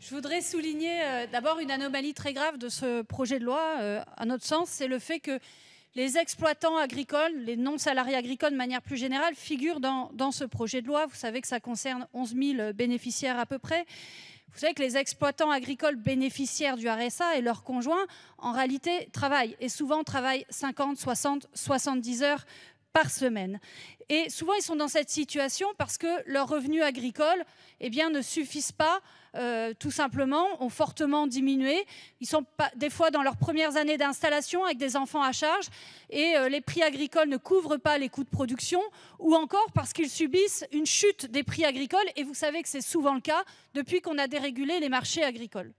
Je voudrais souligner d'abord une anomalie très grave de ce projet de loi, à notre sens, c'est le fait que les exploitants agricoles, les non-salariés agricoles de manière plus générale, figurent dans ce projet de loi. Vous savez que ça concerne 11 000 bénéficiaires à peu près. Vous savez que les exploitants agricoles bénéficiaires du RSA et leurs conjoints, en réalité, travaillent, et souvent travaillent 50, 60, 70 heures par semaine. Et souvent, ils sont dans cette situation parce que leurs revenus agricoles ne suffisent pas, tout simplement, ont fortement diminué. Ils sont des fois dans leurs premières années d'installation avec des enfants à charge et les prix agricoles ne couvrent pas les coûts de production, ou encore parce qu'ils subissent une chute des prix agricoles, et vous savez que c'est souvent le cas depuis qu'on a dérégulé les marchés agricoles.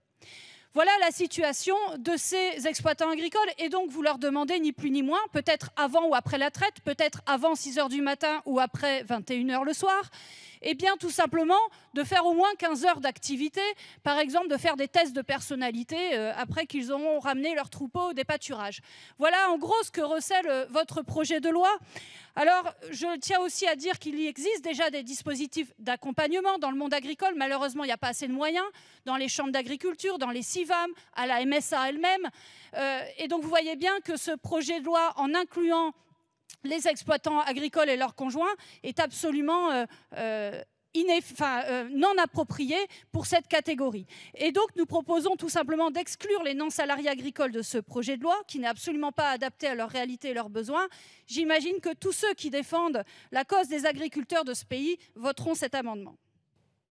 Voilà la situation de ces exploitants agricoles, et donc vous leur demandez ni plus ni moins, peut-être avant ou après la traite, peut-être avant 6 h du matin ou après 21 h le soir, tout simplement de faire au moins 15 heures d'activité, par exemple de faire des tests de personnalité après qu'ils auront ramené leur troupeau des pâturages. Voilà en gros ce que recèle votre projet de loi. Alors, je tiens aussi à dire qu'il existe déjà des dispositifs d'accompagnement dans le monde agricole. Malheureusement, il n'y a pas assez de moyens dans les chambres d'agriculture, dans les CIVAM, à la MSA elle-même. Et donc, vous voyez bien que ce projet de loi, en incluant les exploitants agricoles et leurs conjoints, est absolument non approprié pour cette catégorie. Et donc, nous proposons tout simplement d'exclure les non-salariés agricoles de ce projet de loi, qui n'est absolument pas adapté à leur réalité et leurs besoins. J'imagine que tous ceux qui défendent la cause des agriculteurs de ce pays voteront cet amendement.